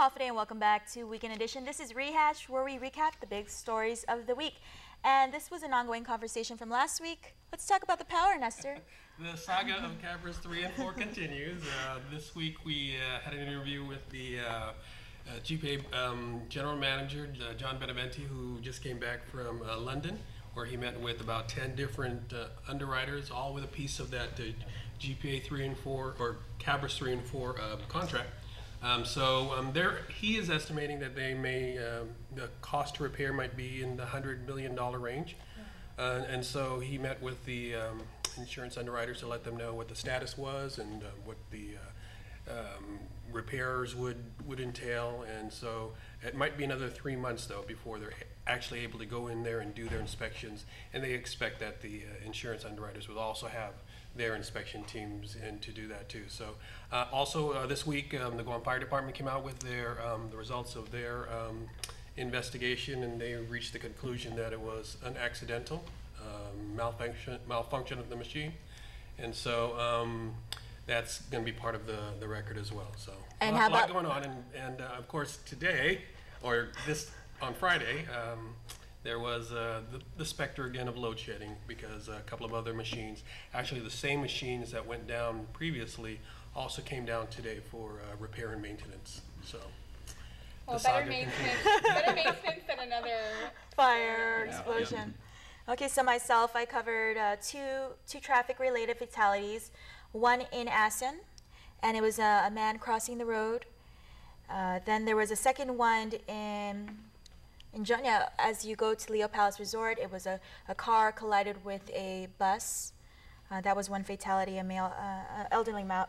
Mahal and welcome back to Weekend Edition. This is Rehash, where we recap the big stories of the week. And this was an ongoing conversation from last week. Let's talk about the power, Nestor. The saga of Cabras 3 and 4 continues. This week we had an interview with the GPA General Manager, John Benavente, who just came back from London, where he met with about 10 different underwriters, all with a piece of that GPA 3 and 4, or Cabras 3 and 4 contract. There, he is estimating that they may, the cost to repair might be in the $100 million range. And so he met with the insurance underwriters to let them know what the status was and what the repairs would entail. And so it might be another 3 months though before they're actually able to go in there and do their inspections. And they expect that the insurance underwriters will also have their inspection teams in to do that too. So also this week the KUAM Fire Department came out with their the results of their investigation, and they reached the conclusion that it was an accidental malfunction of the machine. And so that's going to be part of the record as well. So and a lot going on, and of course today, or this on Friday, there was the specter again of load shedding, because a couple of other machines, actually the same machines that went down previously, also came down today for repair and maintenance. So well, better maintenance than another fire explosion. Yeah. Okay, so myself, I covered two traffic-related fatalities. One in Assen, and it was a man crossing the road. Then there was a second one in Jonya. As you go to Leo Palace Resort, it was a car collided with a bus. That was one fatality. A male, elderly man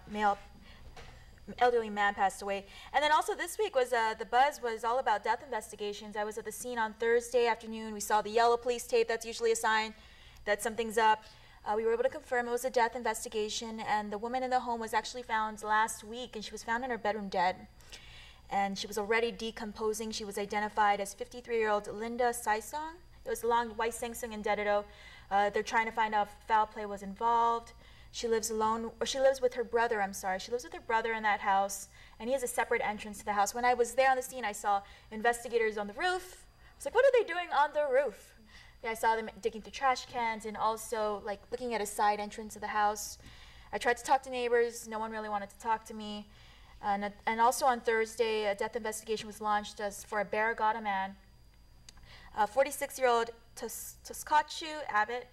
passed away. And then also this week was the buzz was all about death investigations. I was at the scene on Thursday afternoon. We saw the yellow police tape. That's usually a sign that something's up. We were able to confirm it was a death investigation, and the woman in the home was actually found last week, and she was found in her bedroom dead. And she was already decomposing. She was identified as 53-year-old Linda Saisong. It was along White Sengsung in Dededo. They're trying to find out if foul play was involved. She lives alone, or she lives with her brother, I'm sorry. She lives with her brother in that house, and he has a separate entrance to the house. When I was there on the scene, I saw investigators on the roof. I was like, what are they doing on the roof? I saw them digging through trash cans and also like looking at a side entrance of the house. I tried to talk to neighbors. No one really wanted to talk to me. And also on Thursday, a death investigation was launched for a Barragata man. 46-year-old Toskachu Abbott.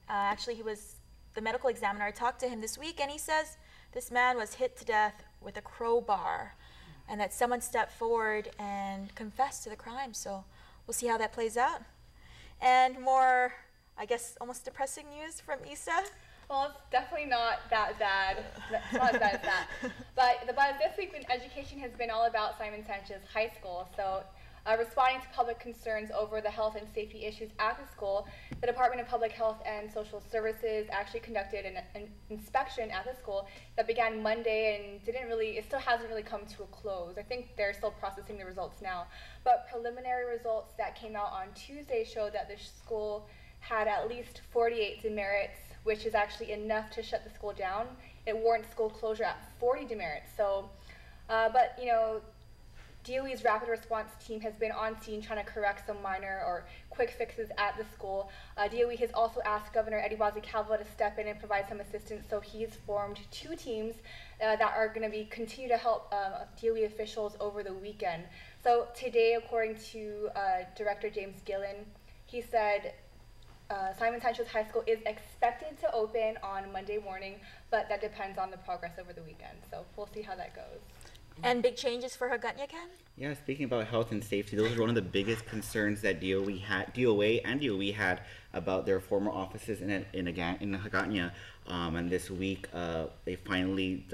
Actually, he was the medical examiner. I talked to him this week, and he says this man was hit to death with a crowbar, and that someone stepped forward and confessed to the crime. So we'll see how that plays out. And more, I guess, almost depressing news from Issa. Well, it's definitely not that bad. It's not as bad as that. But the buzz this week in education has been all about Simon Sanchez High School. So responding to public concerns over the health and safety issues at the school, the Department of Public Health and Social Services actually conducted an inspection at the school that began Monday and it still hasn't really come to a close. I think they're still processing the results now. But preliminary results that came out on Tuesday showed that the school had at least 48 demerits, which is actually enough to shut the school down. It warrants school closure at 40 demerits. So, but you know, DOE's rapid response team has been on scene trying to correct some minor or quick fixes at the school. DOE has also asked Governor Eddie Calvo to step in and provide some assistance, so he's formed 2 teams that are going to continue to help DOE officials over the weekend. So today, according to Director James Gillen, he said Simon Sanchez High School is expected to open on Monday morning, but that depends on the progress over the weekend. So we'll see how that goes. And big changes for Hagåtña, Ken? Yeah, speaking about health and safety, those are one of the biggest concerns that DOA and DOE had about their former offices in Hagåtña. And this week, they finally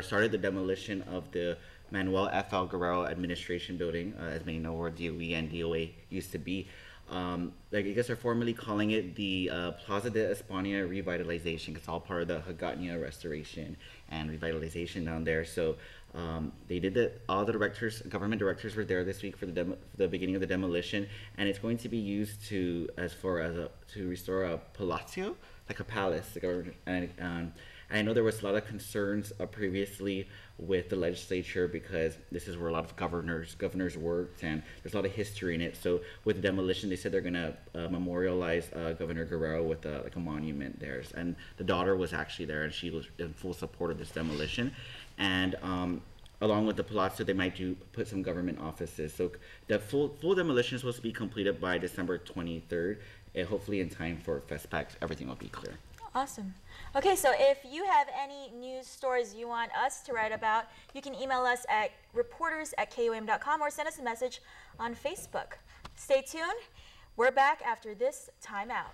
started the demolition of the Manuel F. L. Guerrero Administration Building, as many know where DOE and DOA used to be. I guess they're formally calling it the Plaza de España Revitalization. It's all part of the Hagåtña restoration and revitalization down there. So they did that. All the government directors were there this week for the beginning of the demolition, and it's going to be used to restore a palazzo, like a palace, and And I know there was a lot of concerns previously with the legislature because this is where a lot of governors worked, and there's a lot of history in it. So with the demolition, they said they're going to memorialize Governor Guerrero with like a monument there. And the daughter was actually there, and she was in full support of this demolition. And along with the Palazzo, they might put some government offices. So the full demolition is supposed to be completed by December 23rd. And hopefully in time for FestPac, everything will be clear. Awesome. Okay, so if you have any news stories you want us to write about, you can email us at reporters@kuam.com or send us a message on Facebook. Stay tuned. We're back after this timeout.